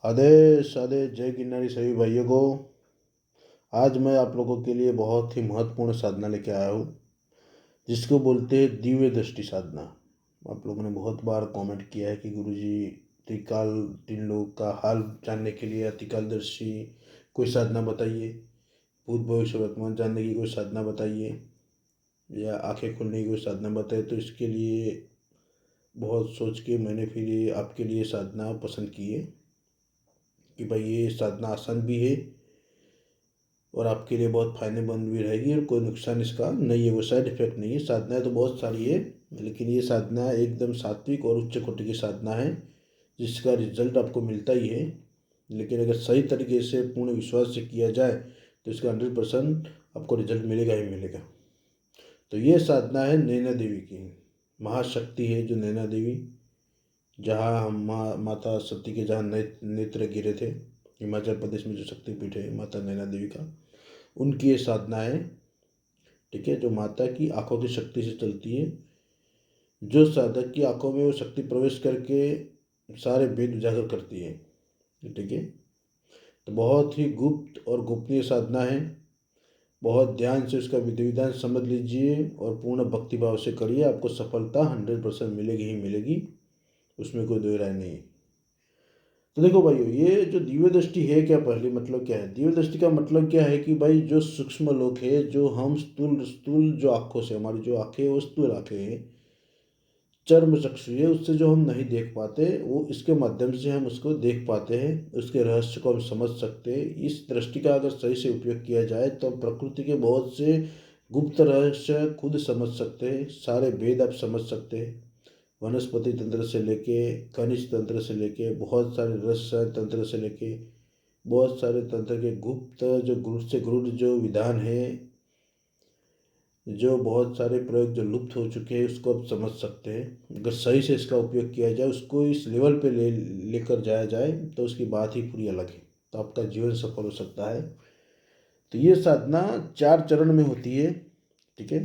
आदेश आदेश। जय गिरनारी सभी भाइयों को। आज मैं आप लोगों के लिए बहुत ही महत्वपूर्ण साधना लेके आया हूँ, जिसको बोलते हैं दिव्य दृष्टि साधना। आप लोगों ने बहुत बार कमेंट किया है कि गुरुजी त्रिकाल तीन लोग का हाल जानने के लिए त्रिकालदर्शी कोई साधना बताइए, भूत भविष्य वर्तमान जानने की कोई साधना बताइए, या आंखें खोलने की कोई साधना बताइए। तो इसके लिए बहुत सोच के मैंने फिर ये आपके लिए साधना पसंद की है कि भाई ये साधना आसान भी है और आपके लिए बहुत फायदेमंद भी रहेगी और कोई नुकसान इसका नहीं है, वो साइड इफेक्ट नहीं है। साधनाएं तो बहुत सारी है, लेकिन ये साधना एकदम सात्विक और उच्च कोटि की साधना है, जिसका रिजल्ट आपको मिलता ही है। लेकिन अगर सही तरीके से पूर्ण विश्वास से किया जाए तो इसका 100% आपको रिजल्ट मिलेगा ही मिलेगा। तो ये साधना है नैना देवी की, महाशक्ति है जो नैना देवी, जहाँ हम माता सती के जहाँ नेत्र गिरे थे, हिमाचल प्रदेश में जो शक्तिपीठ है माता नैना देवी का, उनकी ये साधना है। ठीक है, जो माता की आंखों की शक्ति से चलती है। जो साधक की आंखों में वो शक्ति प्रवेश करके सारे वेद उजागर करती है। ठीक है, तो बहुत ही गुप्त और गोपनीय साधना है। बहुत ध्यान से उसका विधि विधान समझ लीजिए और पूर्ण भक्तिभाव से करिए, आपको सफलता 100% मिलेगी ही मिलेगी, उसमें कोई दो राय नहीं है। तो देखो भाइयों, ये जो दिव्य दृष्टि है क्या, पहले मतलब क्या है दिव्य दृष्टि का मतलब क्या है कि भाई जो सूक्ष्म लोक है, जो हम स्थूल स्थूल जो आँखों से, हमारी जो आँखें वो स्थूल आँखें हैं, चर्म चक्षु है, उससे जो हम नहीं देख पाते वो इसके माध्यम से हम उसको देख पाते हैं, उसके रहस्य को हम समझ सकते हैं। इस दृष्टि का अगर सही से उपयोग किया जाए तो हम प्रकृति के बहुत से गुप्त रहस्य खुद समझ सकते हैं, सारे वेद आप समझ सकते हैं। वनस्पति तंत्र से लेके खनिज तंत्र से लेके बहुत सारे रसायन तंत्र से लेके बहुत सारे तंत्र के गुप्त जो गुरु से गुरु जो विधान है, जो बहुत सारे प्रयोग जो लुप्त हो चुके हैं, उसको आप समझ सकते हैं। अगर सही से इसका उपयोग किया जाए, उसको इस लेवल पे लेकर जाया जाए तो उसकी बात ही पूरी अलग है, तो आपका जीवन सफल हो सकता है। तो ये साधना 4 चरण में होती है। ठीक है,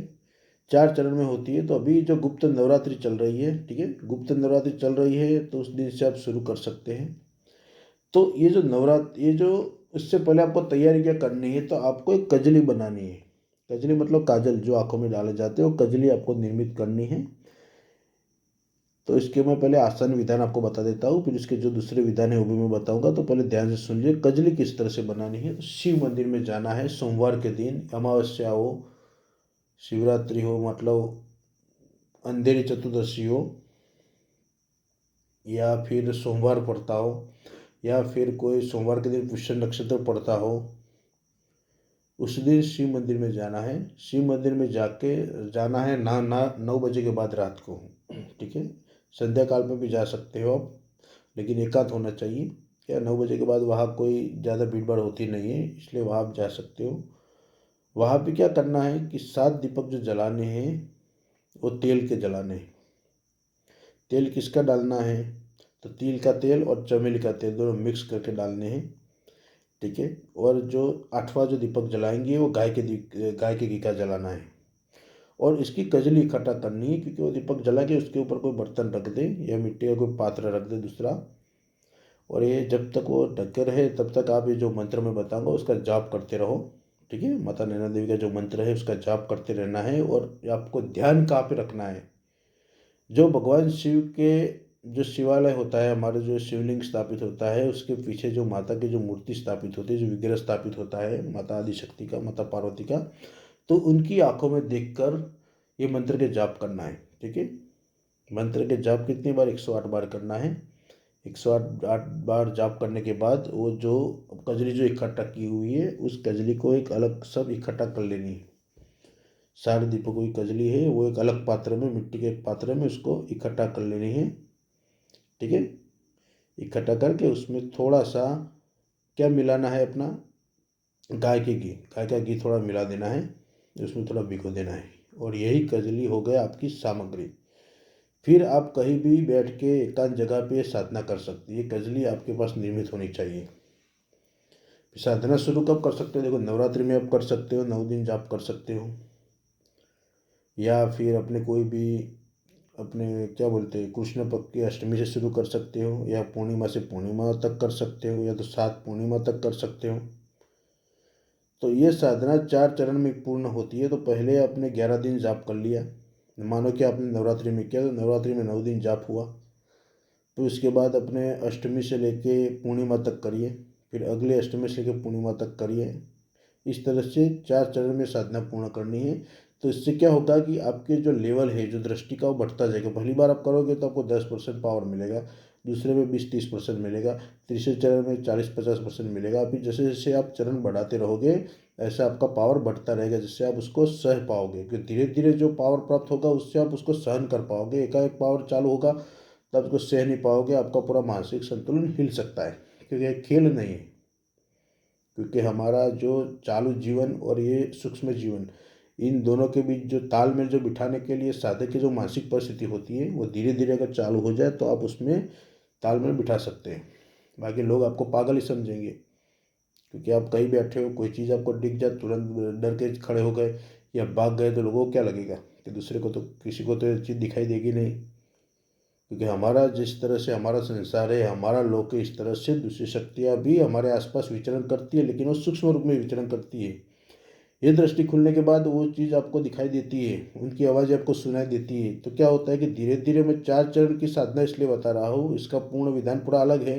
4 चरण में होती है। तो अभी जो गुप्त नवरात्रि चल रही है, ठीक है, गुप्त नवरात्रि चल रही है, तो उस दिन से आप शुरू कर सकते हैं। तो ये जो नवरात्र, ये जो इससे पहले आपको तैयारी क्या करनी है, तो आपको एक कजली बनानी है। कजली मतलब काजल जो आंखों में डाले जाते हैं, वो कजली आपको निर्मित करनी है। तो इसके मैं पहले आसान विधान आपको बता देता हूँ, फिर इसके जो दूसरे विधान है वो भी मैं बताऊंगा। तो पहले ध्यान से सुन लीजिए, कजली किस तरह से बनानी है। तो शिव मंदिर में जाना है सोमवार के दिन, अमावस्या हो, शिवरात्रि हो, मतलब अंधेरी चतुर्दशी हो, या फिर सोमवार पड़ता हो, या फिर कोई सोमवार के दिन पुष्य नक्षत्र पड़ता हो, उस दिन शिव मंदिर में जाना है। शिव मंदिर में जाके जाना है ना ना 9 बजे के बाद रात को। ठीक है, संध्या काल में भी जा सकते हो आप, लेकिन एकांत होना चाहिए। क्या 9 बजे के बाद वहाँ कोई ज़्यादा भीड़ भाड़ होती नहीं है, इसलिए वहाँ आप जा सकते हो। वहाँ पे क्या करना है कि 7 दीपक जो जलाने हैं वो तेल के जलाने हैं। तेल किसका डालना है, तो तिल का तेल और चमेली का तेल दोनों मिक्स करके डालने हैं। ठीक है, और जो 8वां जो दीपक जलाएंगे वो गाय के घी का जलाना है। और इसकी कजली इकट्ठा करनी है, क्योंकि वो दीपक जला के उसके ऊपर कोई बर्तन रख दे या मिट्टी का कोई पात्र रख दे दूसरा, और ये जब तक वो ढके रहे तब तक आप ये जो मंत्र मैं बताऊंगा उसका जाप करते रहो। ठीक है, माता नैना देवी का जो मंत्र है उसका जाप करते रहना है। और आपको ध्यान कहाँ पे रखना है, जो भगवान शिव के जो शिवालय होता है, हमारे जो शिवलिंग स्थापित होता है, उसके पीछे जो माता की जो मूर्ति स्थापित होती है, जो विग्रह स्थापित होता है माता आदिशक्ति का, माता पार्वती का, तो उनकी आंखों में देखकर ये मंत्र के जाप करना है। ठीक है, मंत्र के जाप कितनी बार, 108 बार करना है। 108 बार जाप करने के बाद वो जो कजली जो इकट्ठा की हुई है, उस कजली को एक अलग सब इकट्ठा कर लेनी है। सारे दीपकों की कजली है वो एक अलग पात्र में, मिट्टी के एक पात्र में उसको इकट्ठा कर लेनी है। ठीक है, इकट्ठा करके उसमें थोड़ा सा क्या मिलाना है अपना, गाय का घी थोड़ा मिला देना है, उसमें थोड़ा भिगो देना है, और यही कजली हो गया आपकी सामग्री। फिर आप कहीं भी बैठ के एकांत जगह पे साधना कर सकती है। कजली आपके पास निर्मित होनी चाहिए। साधना शुरू कब कर सकते हो, देखो नवरात्रि में आप कर सकते हो, 9 दिन जाप कर सकते हो, या फिर अपने कोई भी अपने क्या बोलते हैं कृष्ण पक्ष की अष्टमी से शुरू कर सकते हो, या पूर्णिमा से पूर्णिमा तक कर सकते हो, या तो 7 पूर्णिमा तक कर सकते हो। तो ये साधना 4 चरण में पूर्ण होती है। तो पहले आपने 11 दिन जाप कर लिया, मानो कि आपने नवरात्रि में किया तो नवरात्रि में 9 दिन जाप हुआ। तो इसके बाद अपने अष्टमी से लेके पूर्णिमा तक करिए, फिर अगले अष्टमी से लेके पूर्णिमा तक करिए। इस तरह से 4 चरण में साधना पूर्ण करनी है। तो इससे क्या होगा कि आपके जो लेवल है, जो दृष्टि का, वो बढ़ता जाएगा। पहली बार आप करोगे तो आपको 10% पावर मिलेगा, दूसरे में 20-30% मिलेगा, तीसरे चरण में 40-50% मिलेगा। फिर जैसे जैसे आप चरण बढ़ाते रहोगे ऐसा आपका पावर बढ़ता रहेगा, जिससे आप उसको सह पाओगे। क्योंकि धीरे धीरे जो पावर प्राप्त होगा उससे आप उसको सहन कर पाओगे। एकाएक पावर चालू होगा तब उसको सह नहीं पाओगे, आपका पूरा मानसिक संतुलन हिल सकता है। क्योंकि ये खेल नहीं है, क्योंकि हमारा जो चालू जीवन और ये सूक्ष्म जीवन, इन दोनों के बीच जो तालमेल जो बिठाने के लिए साधक की जो मानसिक परिस्थिति होती है वो धीरे धीरे अगर चालू हो जाए तो आप उसमें तालमेल बिठा सकते हैं। बाकी लोग आपको पागल ही समझेंगे, क्योंकि आप कहीं बैठे हो, कोई चीज़ आपको दिख जाए तुरंत डर के खड़े हो गए या भाग गए तो लोगों को क्या लगेगा कि दूसरे को तो, किसी को तो ये चीज़ दिखाई देगी नहीं। क्योंकि हमारा जिस तरह से हमारा संसार है, हमारा लोक है, इस तरह से दूसरी शक्तियाँ भी हमारे आसपास विचरण करती है, लेकिन वो सूक्ष्म रूप में विचरण करती है। ये दृष्टि खुलने के बाद वो चीज़ आपको दिखाई देती है, उनकी आवाज़ आपको सुनाई देती है। तो क्या होता है कि धीरे धीरे मैं 4 चरण की साधना इसलिए बता रहा हूँ, इसका पूर्ण विधान पूरा अलग है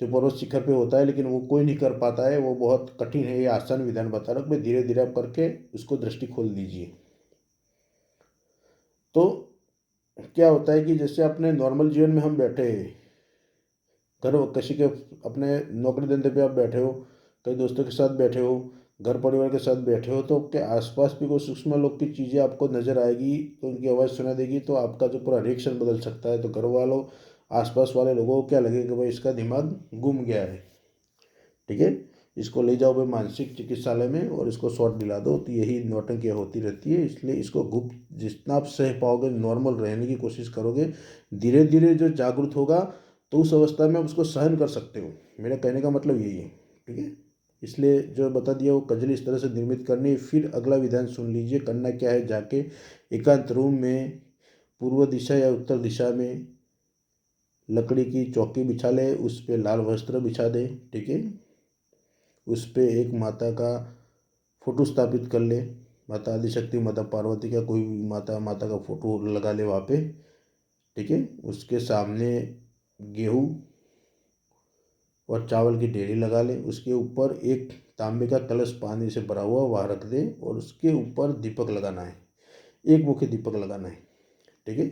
जो पर्वत शिखर पे होता है, लेकिन वो कोई नहीं कर पाता है, वो बहुत कठिन है। ये आसान विधान बता रहा हूँ मैं, धीरे धीरे आप करके उसको दृष्टि खोल दीजिए। तो क्या होता है कि जैसे अपने नॉर्मल जीवन में हम बैठे हैं, घर किसी के अपने नौकरी धंधे पे आप बैठे हो, कई दोस्तों के साथ बैठे हो, घर परिवार के साथ बैठे हो, तो आपके आसपास भी कोई सूक्ष्म लोग की चीज़ें आपको नज़र आएगी, तो उनकी आवाज़ सुना देगी, तो आपका जो पूरा रिएक्शन बदल सकता है। तो घर वालों, आसपास वाले लोगों को क्या लगेगा कि भाई इसका दिमाग गुम गया है, ठीक है, इसको ले जाओ भाई मानसिक चिकित्सालय में और इसको शॉट दिला दो। तो यही नौटंकियाँ होती रहती है। इसलिए इसको गुप्त जितना आप सह पाओगे, नॉर्मल रहने की कोशिश करोगे, धीरे धीरे जो जागरूक होगा तो उस अवस्था में आप उसको सहन कर सकते हो। मेरा कहने का मतलब यही है, ठीक है। इसलिए जो बता दिया वो कजली इस तरह से निर्मित करनी है। फिर अगला विधान सुन लीजिए। करना क्या है, जाके एकांत रूम में पूर्व दिशा या उत्तर दिशा में लकड़ी की चौकी बिछा ले, उस पर लाल वस्त्र बिछा दे, ठीक है। उस पर एक माता का फोटो स्थापित कर ले, माता आदिशक्ति, माता पार्वती का, कोई भी माता माता का फोटो लगा ले वहाँ पे, ठीक है। उसके सामने गेहूँ और चावल की ढेरी लगा ले, उसके ऊपर एक तांबे का कलश पानी से भरा हुआ वहाँ रख दे, और उसके ऊपर दीपक लगाना है, एक मुखी दीपक लगाना है, ठीक है।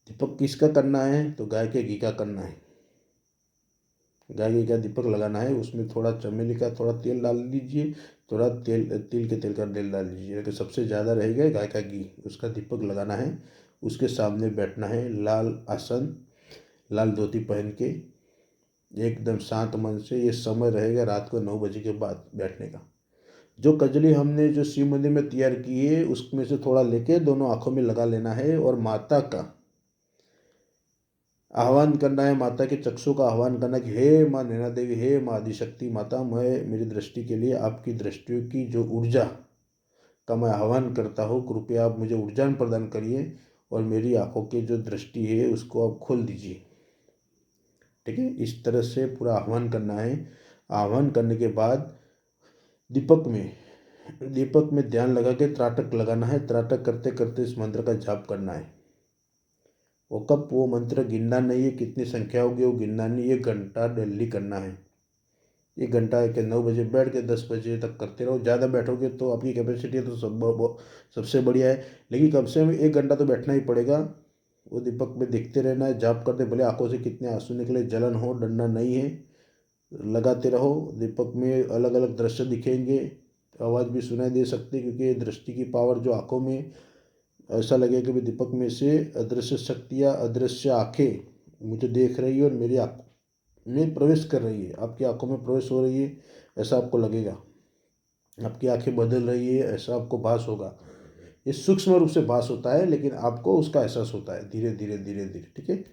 दीपक किसका करना है, तो गाय के घी का करना है। गाय घी का दीपक लगाना है, उसमें थोड़ा चमेली का थोड़ा तेल डाल लीजिए, थोड़ा तिल के तेल का तेल डाल लीजिए, अगर सबसे ज़्यादा रहेगा गाय का घी, उसका दीपक लगाना है। उसके सामने बैठना है, लाल आसन, लाल धोती पहन के, एकदम शांत मन से। ये समय रहेगा रात को 9 बजे के बाद बैठने का। जो कजली हमने जो शिव मंदिर में तैयार की है उसमें से थोड़ा लेके दोनों आँखों में लगा लेना है, और माता का आह्वान करना है, माता के चक्षु का आह्वान करना कि हे माँ नैना देवी, हे माँ आदिशक्ति माता, मैं मेरी दृष्टि के लिए आपकी दृष्टियों की जो ऊर्जा का मैं आह्वान करता हूँ, कृपया आप मुझे ऊर्जा प्रदान करिए और मेरी आंखों की जो दृष्टि है उसको आप खोल दीजिए, ठीक है। इस तरह से पूरा आह्वान करना है। आह्वान करने के बाद दीपक में ध्यान लगा के त्राटक लगाना है। त्राटक करते करते इस मंत्र का जाप करना है। वो कब, वो मंत्र गिनना नहीं है, कितनी संख्या होगी वो गिनना नहीं, ये घंटा डेली करना है। एक घंटा के 9 बजे बैठ के 10 बजे तक करते रहो। ज़्यादा बैठोगे तो आपकी कैपेसिटी है तो सबसे बढ़िया है, लेकिन कम से कम 1 घंटा तो बैठना ही पड़ेगा। वो दीपक में देखते रहना है, जाप करते, भले आंखों से कितने आंसू निकले, जलन हो, डरना नहीं है, लगाते रहो। दीपक में अलग अलग दृश्य दिखेंगे, आवाज़ भी सुनाई दे सकती है, क्योंकि दृष्टि की पावर जो आंखों में, ऐसा लगे कि भी दीपक में से अदृश्य शक्तियाँ, अदृश्य आंखें मुझे देख रही है और मेरी आँख में प्रवेश कर रही है, आपकी आंखों में प्रवेश हो रही है, ऐसा आपको लगेगा। आपकी आंखें बदल रही है ऐसा आपको भास होगा। ये सूक्ष्म रूप से भास होता है, लेकिन आपको उसका एहसास होता है धीरे धीरे धीरे धीरे, ठीक है।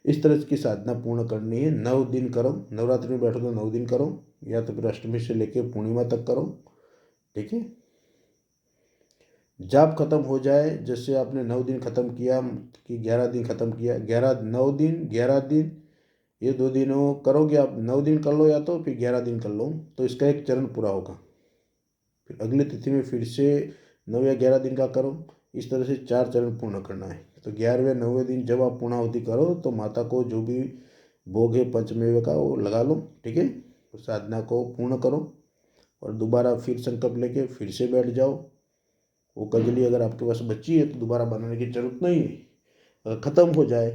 इस तरह की साधना पूर्ण करनी है। 9 दिन करो। नवरात्रि में बैठो तो 9 दिन करो, या तो फिर अष्टमी से लेकर पूर्णिमा तक करो, ठीक है। जाप खत्म हो जाए, जैसे आपने 9 दिन खत्म किया कि 11 दिन खत्म किया, 9 दिन 11 दिन, ये 2 दिनों करोगे आप, 9 दिन कर लो या तो फिर 11 दिन कर लो, तो इसका एक चरण पूरा होगा। फिर अगली तिथि में फिर से 9 या 11 दिन का करो। इस तरह से 4 चरण पूर्ण करना है। तो 11वें 9वें दिन जब आप पूर्णाहुति करो तो माता को जो भी भोग है पंचमेवे का वो लगा लो, ठीक है। तो साधना को पूर्ण करो और दोबारा फिर संकल्प लेके फिर से बैठ जाओ। वो कजली अगर आपके पास बची है तो दोबारा बनाने की जरूरत नहीं है। अगर ख़त्म हो जाए,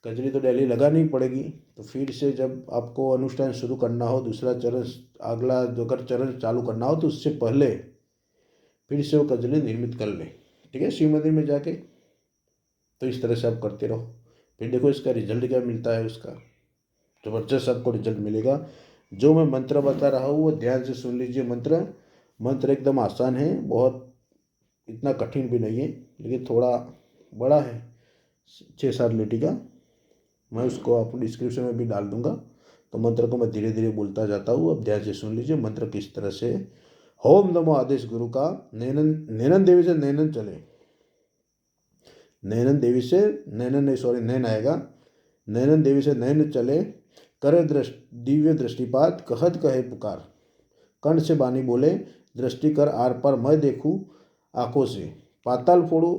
कजली तो डेली लगानी पड़ेगी, तो फिर से जब आपको अनुष्ठान शुरू करना हो, दूसरा चरण, अगला जो अगर चरण चालू करना हो तो उससे पहले फिर से वो कजली निर्मित कर लें, ठीक है, शिव मंदिर में जाके। तो इस तरह से आप करते रहो, फिर देखो इसका रिजल्ट क्या मिलता है। उसका ज़बरदस्त आपको रिजल्ट मिलेगा। जो मैं मंत्र बता रहा हूँ वो ध्यान से सुन लीजिए। मंत्र मंत्र एकदम आसान है, बहुत इतना कठिन भी नहीं है, लेकिन थोड़ा बड़ा है, 6-7 लिटी का। मैं उसको आपको डिस्क्रिप्शन में भी डाल दूंगा। तो मंत्र को मैं धीरे धीरे बोलता जाता हूँ, अब ध्यान से सुन लीजिए मंत्र किस तरह से। ओम नमो आदेश गुरु का। नैनन नैनन देवी से नैनन चले, नैनन देवी से, नैनन नहीं सॉरी नैन आएगा, नैनन देवी से नैन चले, करे दिव्य दृष्टिपात, कहत कहे पुकार, कर्ण से बानी बोले, दृष्टि कर आर पर मैं देखूं आंखों से, पाताल फोड़ू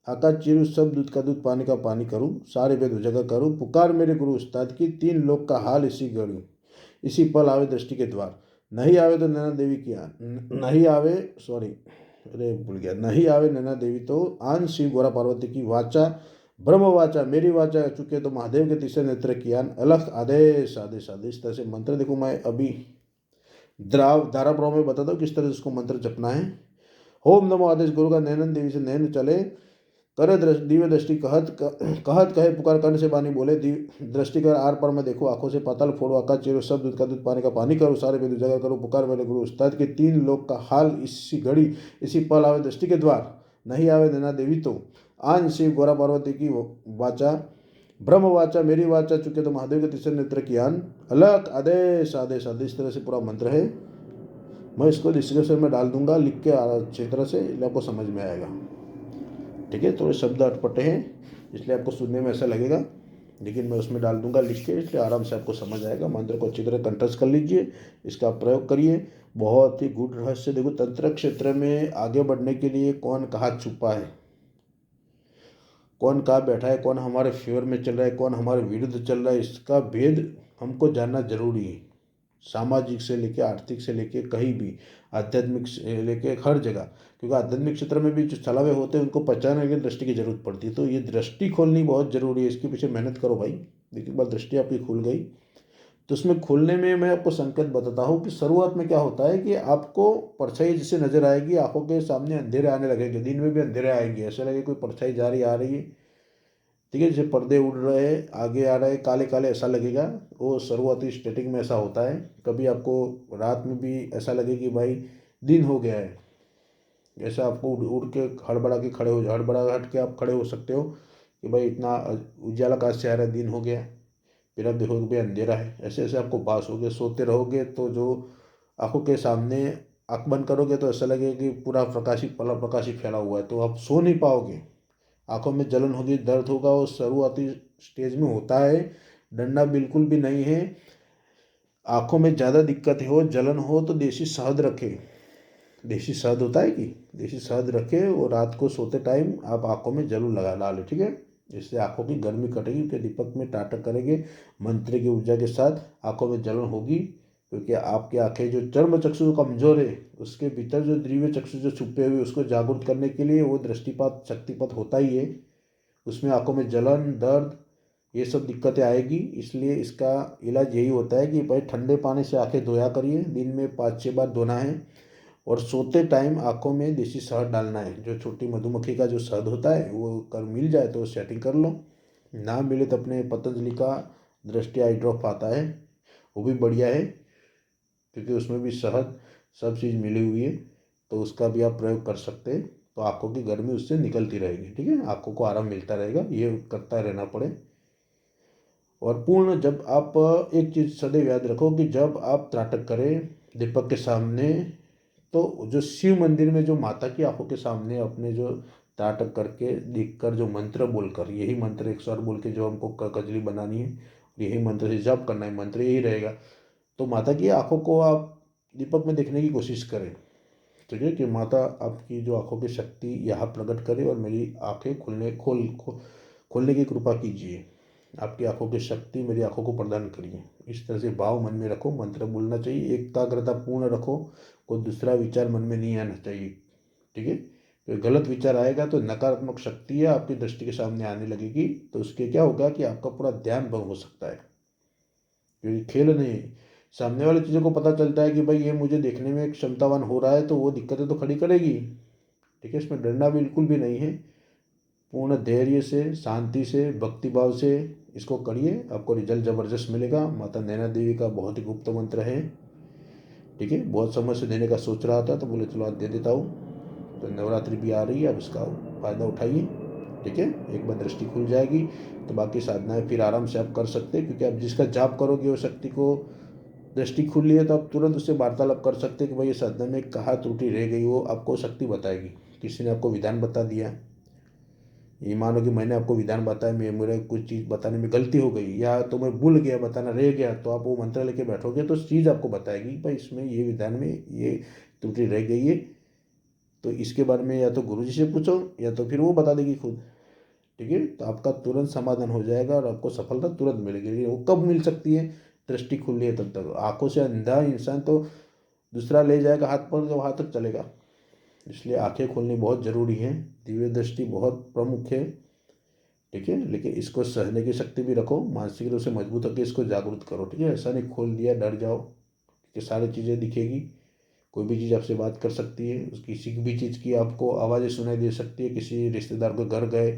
आकाश चीरू, सब दूध का दूध पानी का पानी करूं, सारे वेद उजागर करूं, पुकार मेरे गुरु उस्ताद की, 3 लोक का हाल इसी गढ़ूं, इसी पल आवे दृष्टि के द्वार, नहीं आवे तो नैना देवी की आन, नहीं आवे सॉरी अरे भूल गया, नहीं आवे नैना देवी तो आन, शिव गोरा पार्वती की वाचा, ब्रह्म वाचा मेरी वाचा चुके तो महादेव के तीसरे नेत्र की आन, अलख आदेश आदेश आदेश। इस तरह से मंत्र देखो, मैं अभी धारा प्रभाव में बताता हूँ किस तरह से इसको मंत्र जपना है। ओम नमो आदेश गुरु का, नैनन देवी से नैन चले, करे दिव्य दृष्टि, कहत कहे पुकार, कर्ण से बानी बोले, दृष्टि कर आर पर मैं देखो आंखों से, पाताल फोड़ो आकाश चीरो, सब दूध का दूध पानी का पानी करो, सारे वेद उजागर करो, पुकार मेरे गुरु उस्ताद के, 3 लोक का हाल इसी घड़ी इसी पल आवे दृष्टि के द्वार, नहीं आवे नैना देवी तो आन, शिव गोरा पार्वती की वाचा, ब्रह्म वाचा मेरी वाचा चुके तो महादेव के तीसरे नेत्र की आन, अलग आदेश आदेश आदेश। तरह से पूरा मंत्र है। मैं इसको डिस्क्रिप्शन में डाल दूंगा लिख के अच्छी तरह से, इसलिए आपको समझ में आएगा, ठीक है। थोड़े शब्द अटपटे हैं इसलिए आपको सुनने में ऐसा लगेगा, लेकिन मैं उसमें डाल दूंगा लिख के, इसलिए आराम से आपको समझ आएगा। मंत्र को अच्छी तरह कंठस्थ कर लीजिए, इसका प्रयोग करिए। बहुत ही गूढ़ रहस्य। देखो, तंत्र क्षेत्र में आगे बढ़ने के लिए कौन कहाँ छुपा है, कौन कहाँ बैठा है, कौन हमारे फेवर में चल रहा है, कौन हमारे विरुद्ध चल रहा है, इसका भेद हमको जानना जरूरी है। सामाजिक से लेके आर्थिक से लेके कहीं भी, आध्यात्मिक से लेके हर जगह, क्योंकि आध्यात्मिक क्षेत्र में भी जो छलावे होते हैं उनको पहचानने के लिए दृष्टि की जरूरत पड़ती है। तो ये दृष्टि खोलनी बहुत जरूरी है, इसके पीछे मेहनत करो भाई। देखिए, एक बार दृष्टि आपकी खुल गई तो उसमें खुलने में मैं आपको संकेत बताता हूँ कि शुरुआत में क्या होता है कि आपको परछाई जिससे नजर आएगी, आंखों के सामने अंधेरे आने लगेंगे, दिन में भी अंधेरे आएंगे, ऐसा लगे कोई परछाई जा रही आ रही है, ठीक है। जैसे पर्दे उड़ रहे हैं, आगे आ रहे हैं काले काले, ऐसा लगेगा। वो शुरुआती स्टार्टिंग में ऐसा होता है। कभी आपको रात में भी ऐसा लगे कि भाई दिन हो गया है, ऐसा आपको उड़ उड़ के हड़बड़ा के खड़े हो, हड़बड़ा हट के आप खड़े हो सकते हो कि भाई इतना उजाला कहाँ से आ रहा है, दिन हो गया। फिर आप देखोगे भाई अंधेरा है, ऐसे ऐसे आपको भास होगे। सोते रहोगे तो जो आंखों के सामने आँख बंद करोगे तो ऐसा लगेगा कि पूरा प्रकाशी पला प्रकाशी फैला हुआ है, तो आप सो नहीं पाओगे। आंखों में जलन होगी, दर्द होगा, वो शुरुआती स्टेज में होता है। डरना बिल्कुल भी नहीं है। आंखों में ज़्यादा दिक्कत हो, जलन हो तो देसी शहद रखे, देसी शहद होता है कि देसी शहद रखे, और रात को सोते टाइम आप आंखों में जरूर लगा डालें, ठीक है। इससे आंखों की गर्मी कटेगी, फिर दीपक में टाटक करेंगे, मंत्र की ऊर्जा के साथ आंखों में जलन होगी, क्योंकि आपकी आंखें जो चर्म चक्षु कमजोर है, उसके भीतर जो दिव्य चक्षु जो छुपे हुए उसको जागरूक करने के लिए वो दृष्टिपात शक्तिपात होता ही है। उसमें आंखों में जलन, दर्द, ये सब दिक्कतें आएगी। इसलिए इसका इलाज यही होता है कि भाई ठंडे पानी से आंखें धोया करिए, दिन में 5-6 बार धोना है, और सोते टाइम आंखों में देसी शहद डालना है। जो छोटी मधुमक्खी का जो शहद होता है वो कर मिल जाए तो सेटिंग कर लो, ना मिले तो अपने पतंजलि का दृष्टि आई ड्रॉप आता है, वो भी बढ़िया है, क्योंकि उसमें भी शहद सब चीज़ मिली हुई है, तो उसका भी आप प्रयोग कर सकते हैं। तो आंखों की गर्मी उससे निकलती रहेगी, ठीक है, आंखों को आराम मिलता रहेगा, ये करता रहना पड़े। और पूर्ण, जब आप एक चीज़ सदैव याद रखो कि जब आप त्राटक करें दीपक के सामने, तो जो शिव मंदिर में जो माता की आंखों के सामने अपने जो ताटक करके दिखकर जो मंत्र बोलकर, यही मंत्र 100 बोल के जो हमको कजली बनानी है, यही मंत्र से जप करना है, मंत्र यही रहेगा। तो माता की आंखों को आप दीपक में देखने की कोशिश करें, ठीक है, कि माता आपकी जो आंखों की शक्ति यहाँ प्रकट करे और मेरी आंखें खोलने की कृपा कीजिए। आपकी आंखों की शक्ति मेरी आंखों को प्रदान करिए। इस तरह से भाव मन में रखो, मंत्र बोलना चाहिए, एकाग्रता पूर्ण रखो, कोई दूसरा विचार मन में नहीं आना चाहिए, ठीक है। तो गलत विचार आएगा तो नकारात्मक शक्ति है आपकी दृष्टि के सामने आने लगेगी, तो उसके क्या होगा कि आपका पूरा ध्यान भंग हो सकता है, क्योंकि खेल नहीं, सामने वाली चीज़ों को पता चलता है कि भाई ये मुझे देखने में क्षमतावान हो रहा है, तो वो दिक्कतें तो खड़ी करेगी, ठीक है। इसमें डरना बिल्कुल भी नहीं है, पूर्ण धैर्य से, शांति से, भक्ति भाव से इसको करिए, आपको रिजल्ट ज़बरदस्त मिलेगा। माता नैना देवी का बहुत ही गुप्त मंत्र है, ठीक है। बहुत समय से देने का सोच रहा था, तो बोले चलो आज दे देता हूँ। तो नवरात्रि भी आ रही है, अब इसका फ़ायदा उठाइए, ठीक है। एक बार दृष्टि खुल जाएगी तो बाकी साधनाएं फिर आराम से आप कर सकते हैं, क्योंकि आप जिसका जाप करोगे वो शक्ति को दृष्टि खुली है तो आप तुरंत उससे वार्तालाप कर सकते हैं कि भाई ये साधना में कहाँ त्रुटि रह गई, वो आपको शक्ति बताएगी। किसी ने आपको विधान बता दिया, ये मानो कि मैंने आपको विधान बताया, मेरे कुछ चीज़ बताने में गलती हो गई या तो मैं भूल गया, बताना रह गया, तो आप वो मंत्र लेके बैठोगे तो चीज़ आपको बताएगी भाई इसमें ये विधान में ये त्रुटि रह गई है, तो इसके बारे में या तो गुरु जी से पूछो या तो फिर वो बता देगी खुद, ठीक है। तो आपका तुरंत समाधान हो जाएगा और आपको सफलता तुरंत मिलेगी। लेकिन वो कब मिल सकती है? दृष्टि खुली है तब तक। आंखों से अंधा इंसान तो दूसरा ले जाएगा हाथ पर, जो वहाँ तक चलेगा। इसलिए आंखें खोलनी बहुत ज़रूरी है, दिव्य दृष्टि बहुत प्रमुख है, ठीक है। लेकिन इसको सहने की शक्ति भी रखो, मानसिक रूप से मजबूत होकर इसको जागरूक करो, ठीक है। ऐसा नहीं खोल दिया डर जाओ कि सारी चीज़ें दिखेगी, कोई भी चीज़ आपसे बात कर सकती है, किसी भी चीज़ की आपको आवाज़ें सुनाई दे सकती है। किसी रिश्तेदार के घर गए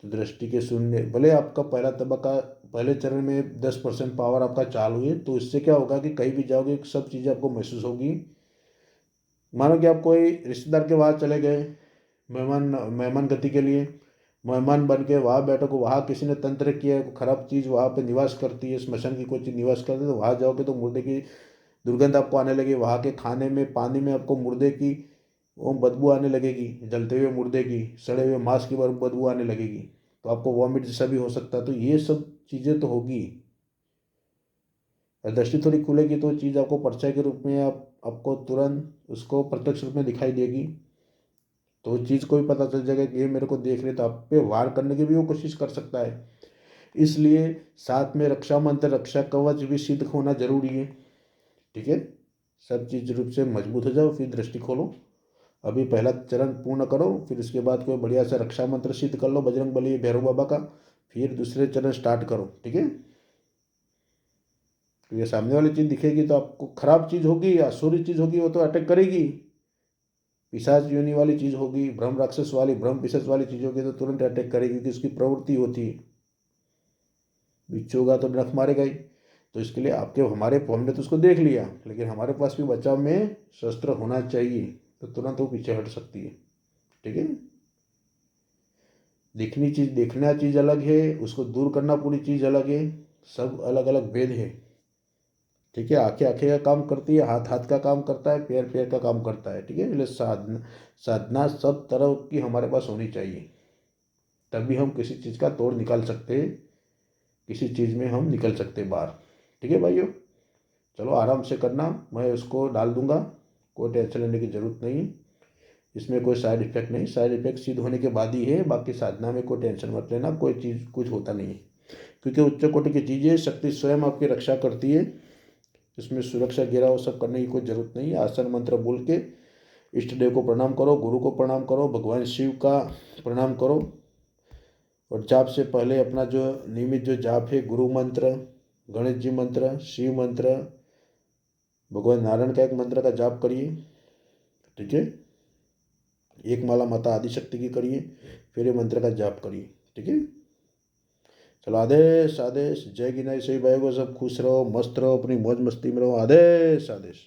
तो दृष्टि के सुनने, भले आपका पहला तबक्का पहले चरण में 10% पावर आपका चालू है, तो इससे क्या होगा कि कहीं भी जाओगे सब चीज़ें आपको महसूस होगी। मानो कि आप कोई रिश्तेदार के वहाँ चले गए, मेहमान गति के लिए, मेहमान बन के वहाँ बैठो को, वहाँ किसी ने तंत्र किया है, खराब चीज़ वहाँ पे निवास करती है, स्मशान की कोई चीज़ निवास करती है, तो वहाँ जाओगे तो मुर्दे की दुर्गंध आपको आने लगी, वहाँ के खाने में पानी में आपको मुर्दे की वो बदबू आने लगेगी, जलते हुए मुर्दे की, सड़े हुए मांस की बदबू आने लगेगी, तो आपको वॉमिट जैसा भी हो सकता है। तो ये सब चीज़ें तो होगी। दृष्टि थोड़ी खुलेगी तो चीज़ आपको परछाई के रूप में आपको तुरंत उसको प्रत्यक्ष रूप में दिखाई देगी, तो चीज़ को भी पता चल जाएगा कि ये मेरे को देख रहे, तो आप पे वार करने की भी वो कोशिश कर सकता है। इसलिए साथ में रक्षा मंत्र, रक्षा कवच भी सिद्ध होना जरूरी है, ठीक है। सब चीज रूप से मजबूत हो जाओ फिर दृष्टि खोलो। अभी पहला चरण पूर्ण करो, फिर उसके बाद कोई बढ़िया सा रक्षा मंत्र सिद्ध कर लो बजरंग बली भैरव बाबा का, फिर दूसरे चरण स्टार्ट करो, ठीक है। तो ये सामने वाली चीज दिखेगी तो आपको खराब चीज होगी या असुरी चीज होगी, वो तो अटैक करेगी। पिशाच योनि वाली चीज होगी, ब्रह्म राक्षस वाली, ब्रह्म पिशाच वाली चीज होगी तो तुरंत अटैक करेगी, क्योंकि उसकी प्रवृत्ति होती है। बिच्छू होगा तो डंक मारेगा ही। तो इसके लिए आपके हमारे हमने तो उसको देख लिया, लेकिन हमारे पास भी बचाव में शस्त्र होना चाहिए, तो तुरंत वो पीछे हट सकती है, ठीक है। दिखनी चीज, देखना चीज अलग है, उसको दूर करना पूरी चीज अलग है, सब अलग अलग भेद है, ठीक है। आंखें आंखें का काम करती है, हाथ हाथ का काम करता है, पैर पैर का काम करता है, ठीक है। इसलिए साधना साधना सब तरह की हमारे पास होनी चाहिए, तभी हम किसी चीज़ का तोड़ निकाल सकते हैं, किसी चीज़ में हम निकल सकते हैं बाहर, ठीक है भाइयों। चलो आराम से करना, मैं उसको डाल दूंगा, कोई टेंशन लेने की ज़रूरत नहीं है। इसमें कोई साइड इफेक्ट नहीं, साइड इफेक्ट सिद्ध होने के बाद ही है, बाकी साधना में कोई टेंशन मत लेना, कोई चीज़ कुछ होता नहीं है, क्योंकि उच्च कोटि की चीज़ें शक्ति स्वयं आपकी रक्षा करती है। इसमें सुरक्षा गिरा वो सब करने की कोई ज़रूरत नहीं है। आसन मंत्र बोल के इष्ट देव को प्रणाम करो, गुरु को प्रणाम करो, भगवान शिव का प्रणाम करो, और जाप से पहले अपना जो नियमित जो जाप है, गुरु मंत्र, गणेश जी मंत्र, शिव मंत्र, भगवान नारायण का एक मंत्र का जाप करिए, ठीक है। एक माला माता आदिशक्ति की करिए, फिर ये मंत्र का जाप करिए, ठीक है। चलो आदेश आदेश, जय गिनाई सही भाई को, सब खुश रहो, मस्त रहो, अपनी मौज मस्ती में रहो। आदेश आदेश।